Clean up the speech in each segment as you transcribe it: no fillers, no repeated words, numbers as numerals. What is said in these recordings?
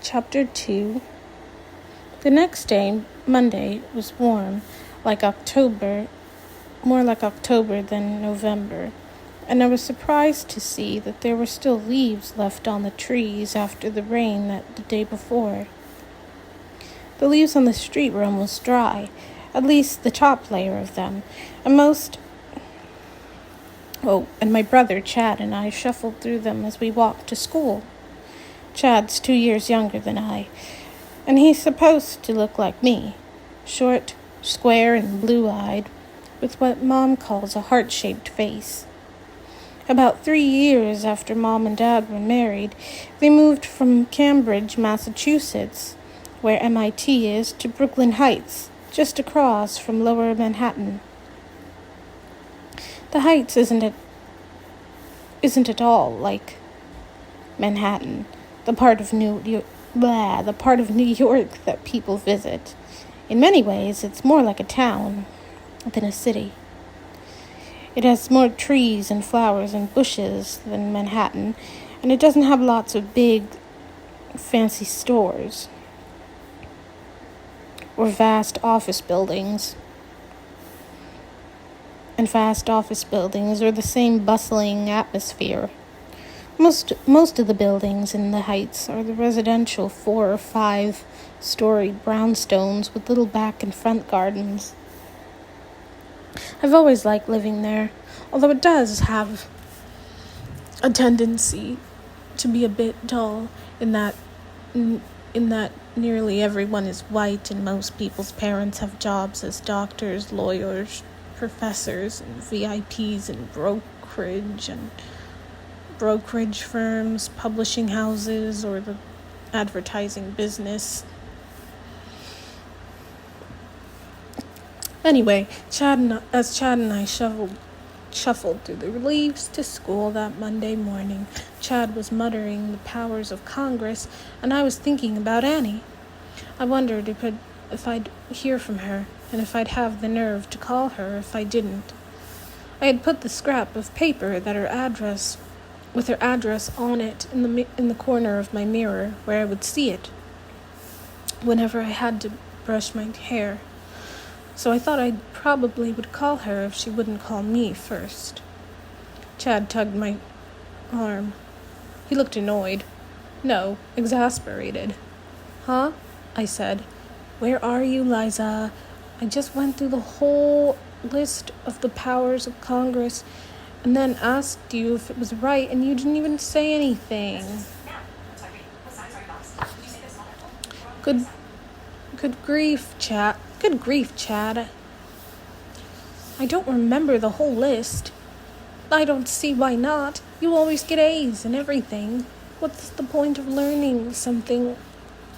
Chapter 2. The next day, Monday, was warm, more like October than November, and I was surprised to see that there were still leaves left on the trees after the rain the day before. The leaves on the street were almost dry, at least the top layer of them, and my brother Chad and I shuffled through them as we walked to school. Chad's 2 years younger than I, and he's supposed to look like me, short, square, and blue-eyed, with what Mom calls a heart-shaped face. About 3 years after Mom and Dad were married, they moved from Cambridge, Massachusetts, where MIT is, to Brooklyn Heights, just across from Lower Manhattan. The Heights isn't at all like Manhattan, the part of New York that people visit. In many ways, it's more like a town than a city. It has more trees and flowers and bushes than Manhattan, and it doesn't have lots of big, fancy stores or vast office buildings. And vast office buildings or the same bustling atmosphere. Most of the buildings in the Heights are the residential 4 or 5 storied brownstones with little back and front gardens. I've always liked living there, although it does have a tendency to be a bit dull in that nearly everyone is white and most people's parents have jobs as doctors, lawyers, professors, and VIPs in brokerage firms, publishing houses, or the advertising business. Anyway, Chad and I shuffled through the leaves to school that Monday morning. Chad was muttering the powers of Congress, and I was thinking about Annie. I wondered if I'd hear from her, and if I'd have the nerve to call her if I didn't. I had put the scrap of paper with her address on it in the corner of my mirror where I would see it whenever I had to brush my hair. So I thought I probably would call her if she wouldn't call me first. Chad tugged my arm. He looked annoyed. No, exasperated. Huh? I said. Where are you, Liza? I just went through the whole list of the powers of Congress and then asked you if it was right, and you didn't even say anything. Good grief, Chad. I don't remember the whole list. I don't see why not. You always get A's and everything. What's the point of learning something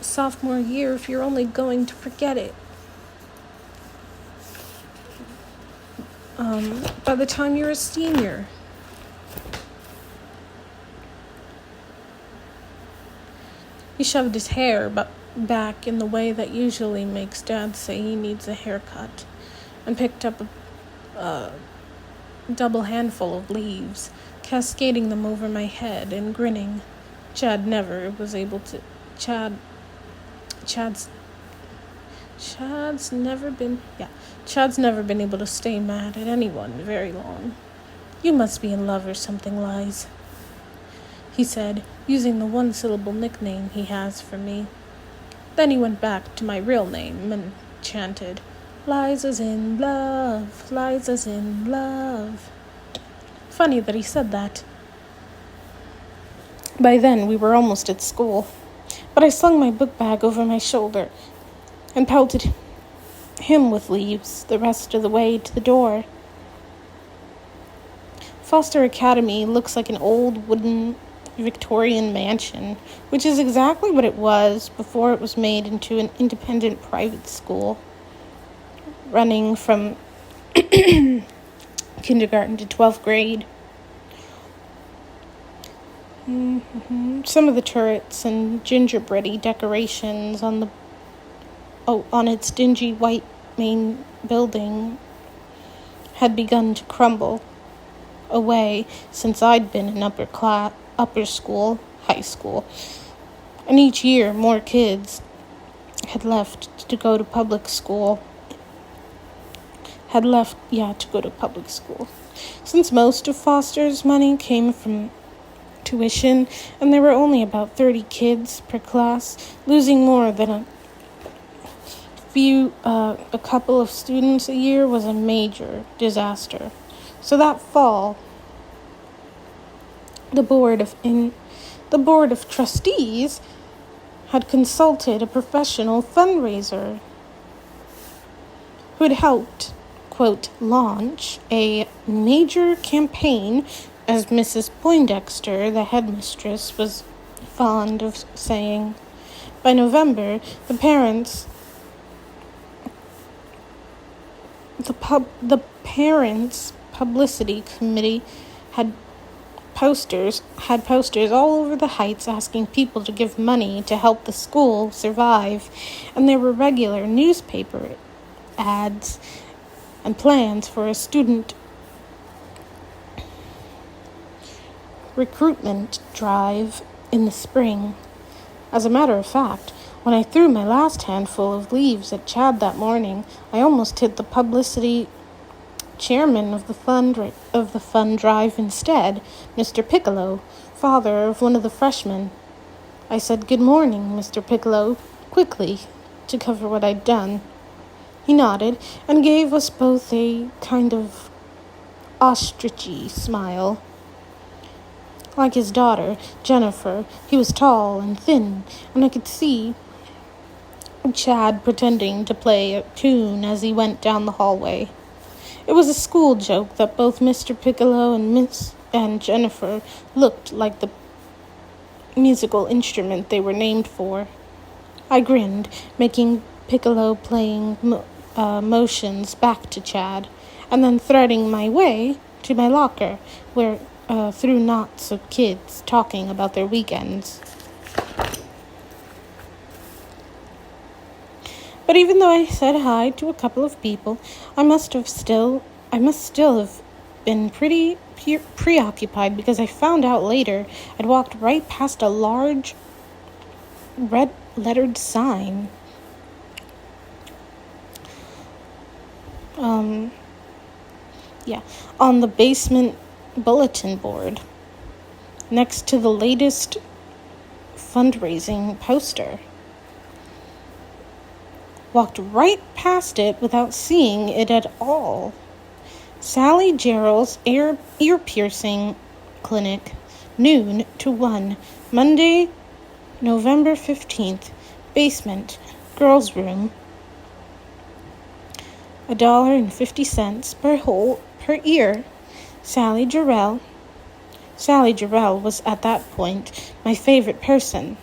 sophomore year if you're only going to forget it? By the time you're a senior. He shoved his hair back in the way that usually makes Dad say he needs a haircut, and picked up a double handful of leaves, cascading them over my head and grinning. Chad's never been able to stay mad at anyone very long. You must be in love or something, Liz, he said, using the one-syllable nickname he has for me. Then he went back to my real name and chanted, Liza's in love, Liza's in love. Funny that he said that. By then, we were almost at school, but I slung my book bag over my shoulder and pelted him with leaves the rest of the way to the door. Foster Academy looks like an old wooden Victorian mansion, which is exactly what it was before it was made into an independent private school, running from kindergarten to 12th grade. Some of the turrets and gingerbready decorations on its dingy white main building had begun to crumble away since I'd been in high school. and each year more kids had left to go to public school. To go to public school. Since most of Foster's money came from tuition, and there were only about 30 kids per class, losing more than a couple of students a year was a major disaster. So that fall, the board of trustees had consulted a professional fundraiser who had helped, quote, launch a major campaign, as Mrs. Poindexter, the headmistress, was fond of saying. By November, the parents' publicity committee had posters all over the heights asking people to give money to help the school survive, and there were regular newspaper ads and plans for a student recruitment drive in the spring. As a matter of fact, when I threw my last handful of leaves at Chad that morning, I almost hit the publicity chairman of the fund drive instead, Mr. Piccolo, father of one of the freshmen. I said, "Good morning, Mr. Piccolo," quickly, to cover what I'd done. He nodded and gave us both a kind of ostrichy smile. Like his daughter, Jennifer, he was tall and thin, and I could see Chad pretending to play a tune as he went down the hallway. It was a school joke that both Mr. Piccolo and Jennifer looked like the musical instrument they were named for. I grinned, making Piccolo playing motions back to Chad, and then threading my way to my locker, where through knots of kids talking about their weekends. But even though I said hi to a couple of people, I must still have been pretty preoccupied, because I found out later I'd walked right past a large red-lettered sign. On the basement bulletin board, next to the latest fundraising poster. Walked right past it without seeing it at all. Sally Gerald's ear-piercing clinic, noon to 1, Monday, November 15th, basement, girls' room, $1.50 per ear. Sally Jarrell. Sally Jarrell was at that point my favorite person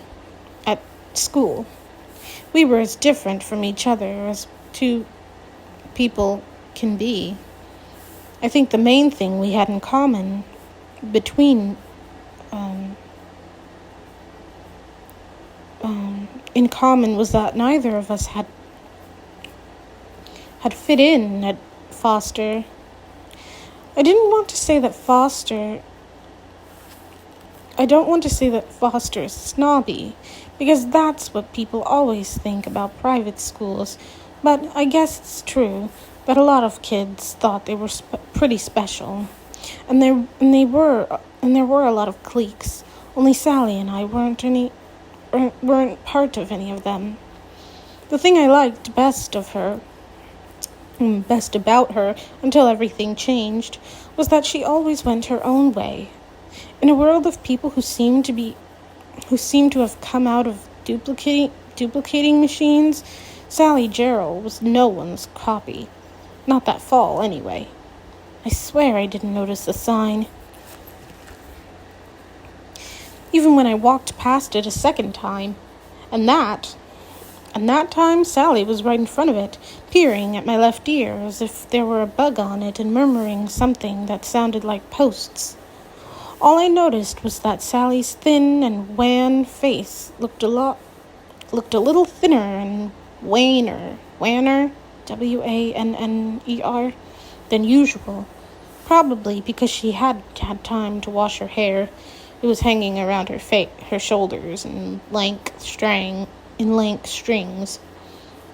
at school. We were as different from each other as two people can be. I think the main thing we had in common was that neither of us had fit in at Foster. I don't want to say that Foster is snobby, because that's what people always think about private schools. But I guess it's true that a lot of kids thought they were pretty special, and there were a lot of cliques. Only Sally and I weren't part of any of them. The thing I liked best about her, until everything changed, was that she always went her own way. In a world of people who seemed to have come out of duplicating machines, Sally Gerald was no one's copy. Not that fall, anyway. I swear I didn't notice the sign. Even when I walked past it a second time, and that time Sally was right in front of it, peering at my left ear as if there were a bug on it and murmuring something that sounded like posts. All I noticed was that Sally's thin and wan face looked a little thinner and wanner, Wanner, than usual, probably because she had had time to wash her hair, It was hanging around her shoulders in lank strings.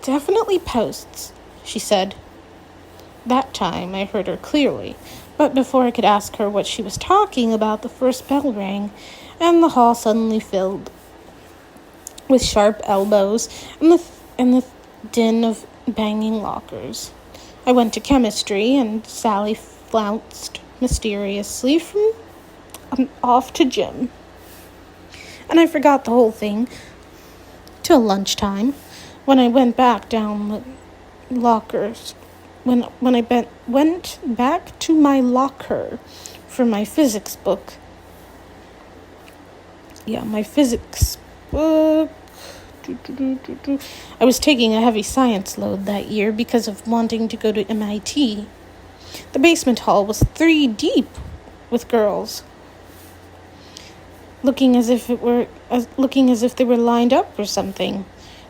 "Definitely posts," she said. That time I heard her clearly, but before I could ask her what she was talking about, the first bell rang, and the hall suddenly filled with sharp elbows and the din of banging lockers. I went to chemistry, and Sally flounced mysteriously from off to gym. And I forgot the whole thing till lunchtime, when I went back down the lockers. When I went back to my locker for my physics book. My physics book. I was taking a heavy science load that year because of wanting to go to MIT. The basement hall was 3 deep with girls, looking as if they were lined up or something.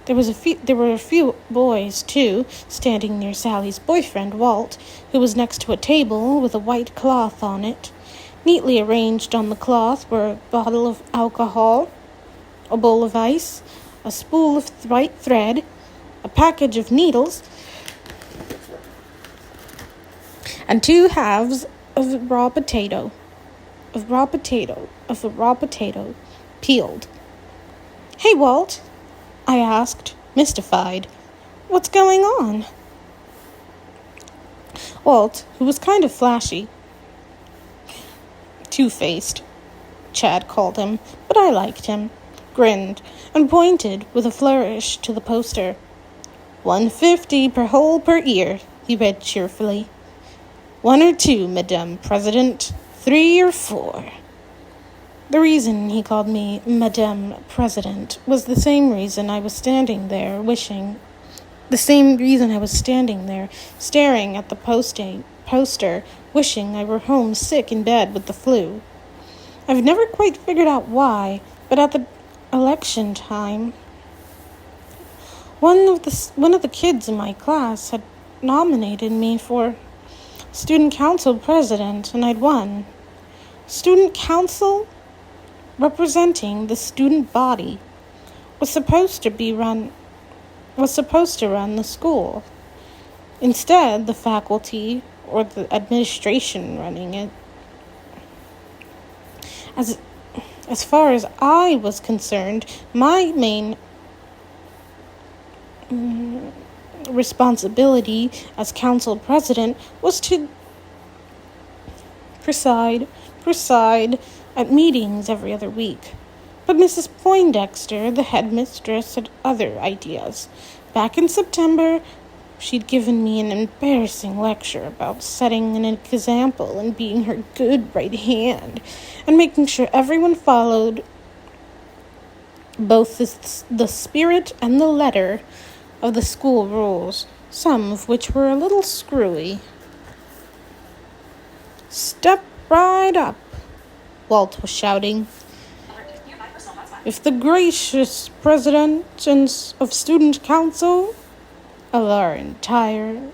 There were a few boys, too, standing near Sally's boyfriend, Walt, who was next to a table with a white cloth on it. Neatly arranged on the cloth were a bottle of alcohol, a bowl of ice, a spool of white thread, a package of needles, and 2 halves of a raw potato, peeled. "Hey, Walt," I asked, mystified. "What's going on?" Walt, who was kind of flashy, two-faced, Chad called him, but I liked him, grinned, and pointed with a flourish to the poster. "$1.50 per hole per ear," he read cheerfully. "1 or 2, Madame President. 3 or 4. The reason he called me Madame President was the same reason I was standing there, staring at the poster, wishing I were home sick in bed with the flu. I've never quite figured out why, but at the election time, one of the kids in my class had nominated me for student council president, and I'd won. Student council, representing the student body, was supposed to run the school. Instead, the faculty or the administration running it. As far as I was concerned, my main responsibility as council president was to preside at meetings every other week. But Mrs. Poindexter, the headmistress, had other ideas. Back in September, she'd given me an embarrassing lecture about setting an example and being her good right hand, and making sure everyone followed both the spirit and the letter of the school rules, some of which were a little screwy. "Step right up," Walt was shouting. "If the gracious president of student council of our entire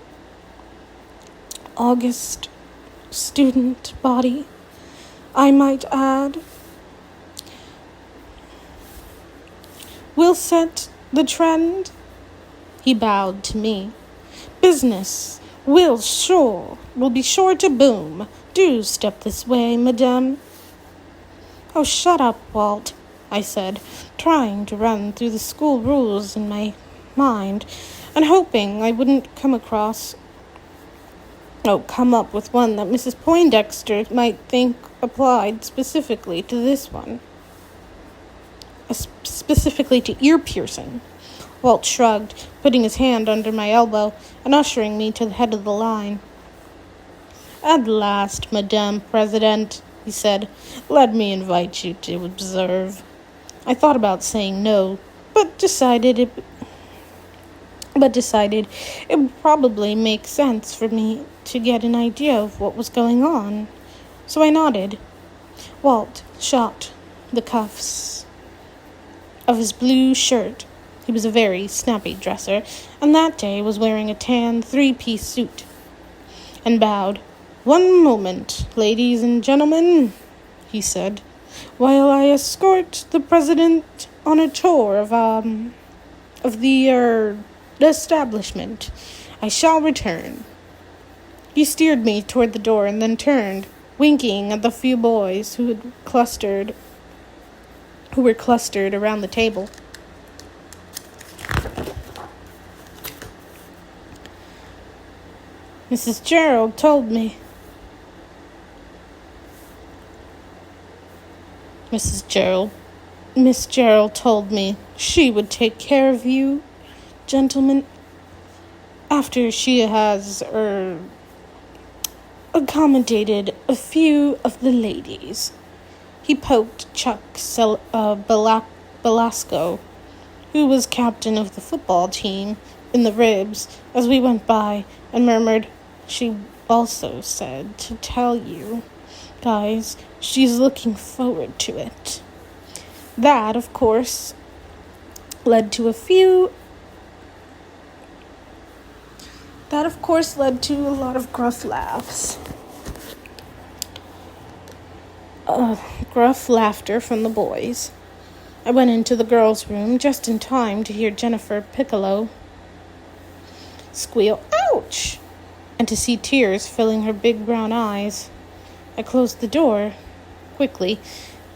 August student body, I might add, will set the trend," he bowed to me. "Business will be sure to boom. Do step this way, madame." "Oh, shut up, Walt," I said, trying to run through the school rules in my mind, and hoping I wouldn't come up with one that Mrs. Poindexter might think applied specifically to this one. Specifically to ear piercing. Walt shrugged, putting his hand under my elbow and ushering me to the head of the line. "At last, Madame President," he said, "let me invite you to observe." I thought about saying no, but decided it would probably make sense for me to get an idea of what was going on. So I nodded. Walt shot the cuffs of his blue shirt. He was a very snappy dresser, and that day was wearing a tan 3-piece suit, and bowed. "One moment, ladies and gentlemen," he said. while I escort the president on a tour of the establishment. I shall return." He steered me toward the door and then turned, winking at the few boys who were clustered around the table. Mrs. Gerald told me. Miss Gerald told me she would take care of you, gentlemen, after she has, accommodated a few of the ladies. He poked Chuck Belasco, who was captain of the football team, in the ribs as we went by, and murmured, "She also said to tell you, guys, she's looking forward to it." That, of course, led to a lot of gruff laughs. Gruff laughter from the boys. I went into the girls' room just in time to hear Jennifer Piccolo squeal, "Ouch!" and to see tears filling her big brown eyes. I closed the door quickly.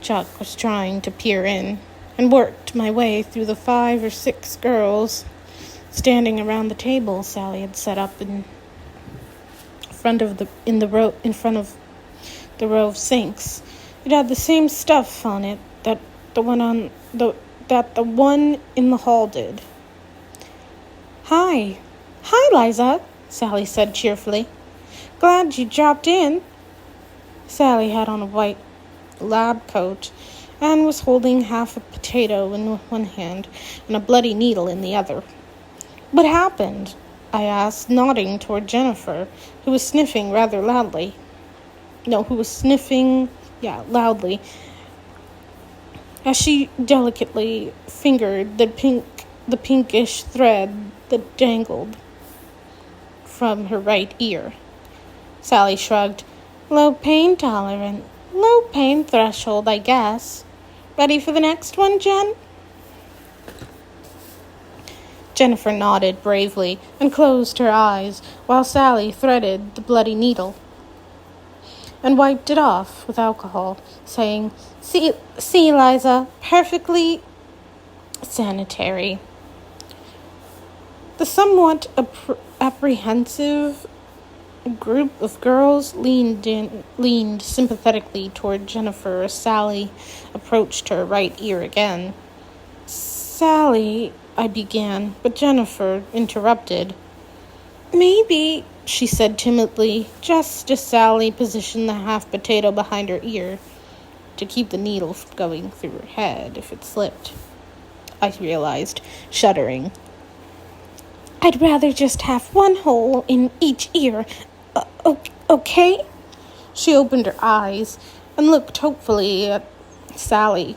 Chuck was trying to peer in, and worked my way through the 5 or 6 girls standing around the table Sally had set up in front of the row of sinks. It had the same stuff on it that the one in the hall did. Hi, Liza," Sally said cheerfully. "Glad you dropped in." Sally had on a white lab coat and was holding half a potato in one hand and a bloody needle in the other. "What happened?" I asked, nodding toward Jennifer, who was sniffing rather loudly. Loudly, as she delicately fingered the pinkish thread that dangled from her right ear. Sally shrugged. Low pain threshold, I guess. Ready for the next one, Jen?" Jennifer nodded bravely and closed her eyes while Sally threaded the bloody needle and wiped it off with alcohol, saying, See, Liza, perfectly sanitary." The somewhat apprehensive group of girls leaned sympathetically toward Jennifer as Sally approached her right ear again. "Sally," I began, but Jennifer interrupted. "Maybe," she said timidly, just as Sally positioned the half potato behind her ear to keep the needle from going through her head if it slipped. I realized, shuddering. "I'd rather just have one hole in each ear. Okay?" She opened her eyes and looked hopefully at Sally.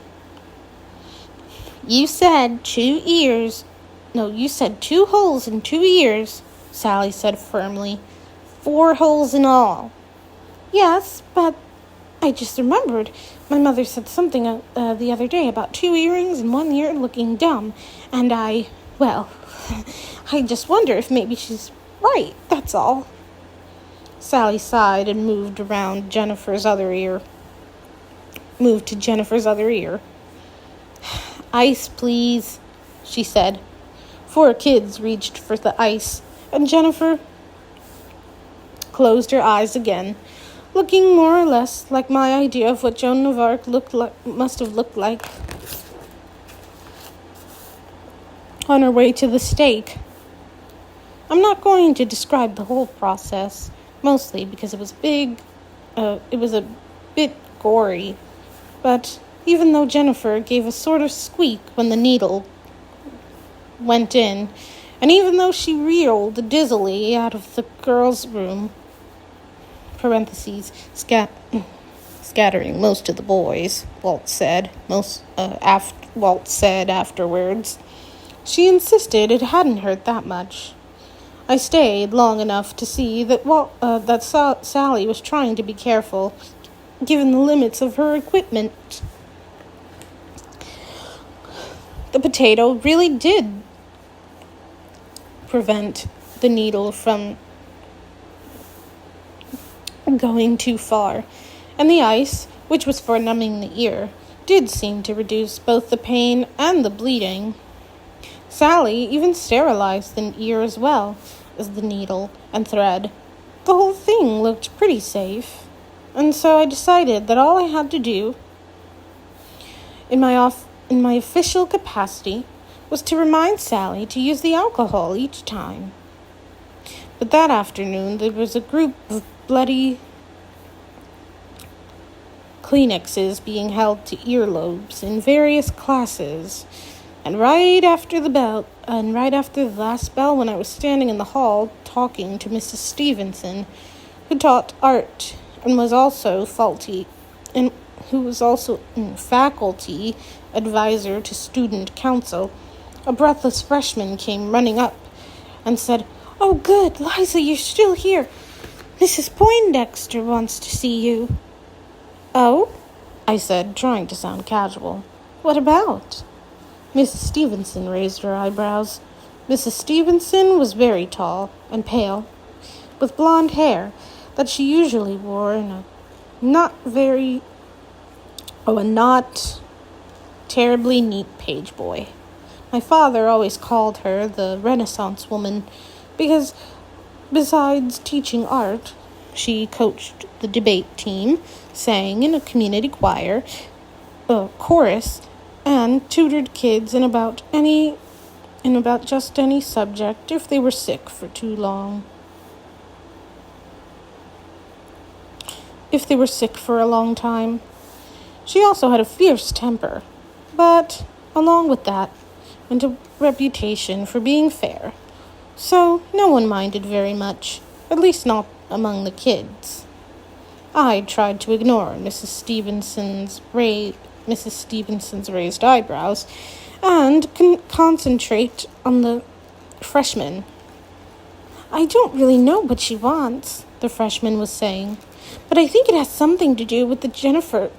You said 2 ears. No, you said 2 holes in 2 ears," Sally said firmly. 4 holes in all." "Yes, but I just remembered. My mother said something the other day about 2 earrings in 1 ear looking dumb, and I just wonder if maybe she's right, that's all." Sally sighed and moved to Jennifer's other ear. "Ice, please," she said. 4 kids reached for the ice, and Jennifer closed her eyes again, looking more or less like my idea of what Joan of Arc must have looked like on her way to the stake. I'm not going to describe the whole process, mostly because it was a bit gory, but even though Jennifer gave a sort of squeak when the needle went in, and even though she reeled dizzily out of the girls' room, scattering most of the boys, Walt said afterwards, she insisted it hadn't hurt that much. I stayed long enough to see that Sally was trying to be careful, given the limits of her equipment. The potato really did prevent the needle from going too far, and the ice, which was for numbing the ear, did seem to reduce both the pain and the bleeding. Sally even sterilized the ear as well as the needle and thread. The whole thing looked pretty safe, and so I decided that all I had to do in my official capacity was to remind Sally to use the alcohol each time. But that afternoon there was a group of bloody Kleenexes being held to earlobes in various classes, and right after the last bell, when I was standing in the hall talking to Mrs. Stevenson, who taught art and was also faculty advisor to student council, a breathless freshman came running up and said, "Oh, good, Liza, you're still here. Mrs. Poindexter wants to see you." "Oh?" I said, trying to sound casual. "What about?" Mrs. Stevenson raised her eyebrows. Mrs. Stevenson was very tall and pale, with blonde hair that she usually wore in a not terribly neat page boy. My father always called her the Renaissance woman because, besides teaching art, she coached the debate team, sang in a community choir, chorus, and tutored kids in about just any subject if they were sick for too long. If they were sick for a long time. She also had a fierce temper, but along with that went a reputation for being fair, so no one minded very much, at least not among the kids. I tried to ignore Mrs. Stevenson's raised eyebrows and concentrate on the freshman. "I don't really know what she wants," the freshman was saying, "but I think it has something to do with Jennifer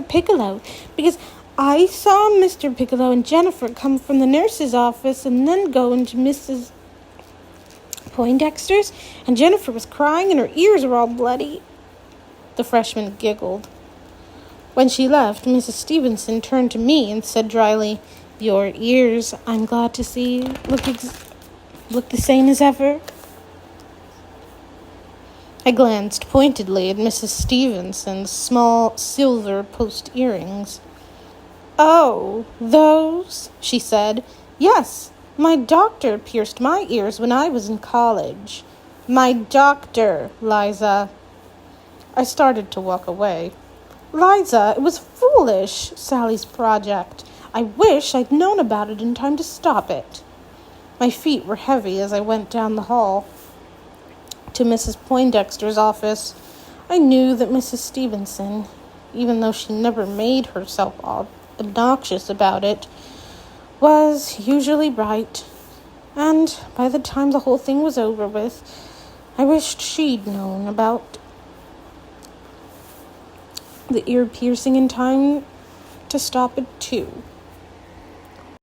Piccolo, because I saw Mr. Piccolo and Jennifer come from the nurse's office and then go into Mrs. Poindexter's, and Jennifer was crying and her ears were all bloody." The freshman giggled. When she left, Mrs. Stevenson turned to me and said dryly, "Your ears, I'm glad to see, look the same as ever." I glanced pointedly at Mrs. Stevenson's small silver post earrings. "Oh, those?" she said. "Yes, my doctor pierced my ears when I was in college. My doctor, Liza." I started to walk away. "Liza, it was foolish, Sally's project. I wish I'd known about it in time to stop it." My feet were heavy as I went down the hall to Mrs. Poindexter's office. I knew that Mrs. Stevenson, even though she never made herself obnoxious about it, was usually right, and by the time the whole thing was over with, I wished she'd known about the ear piercing in time to stop it too.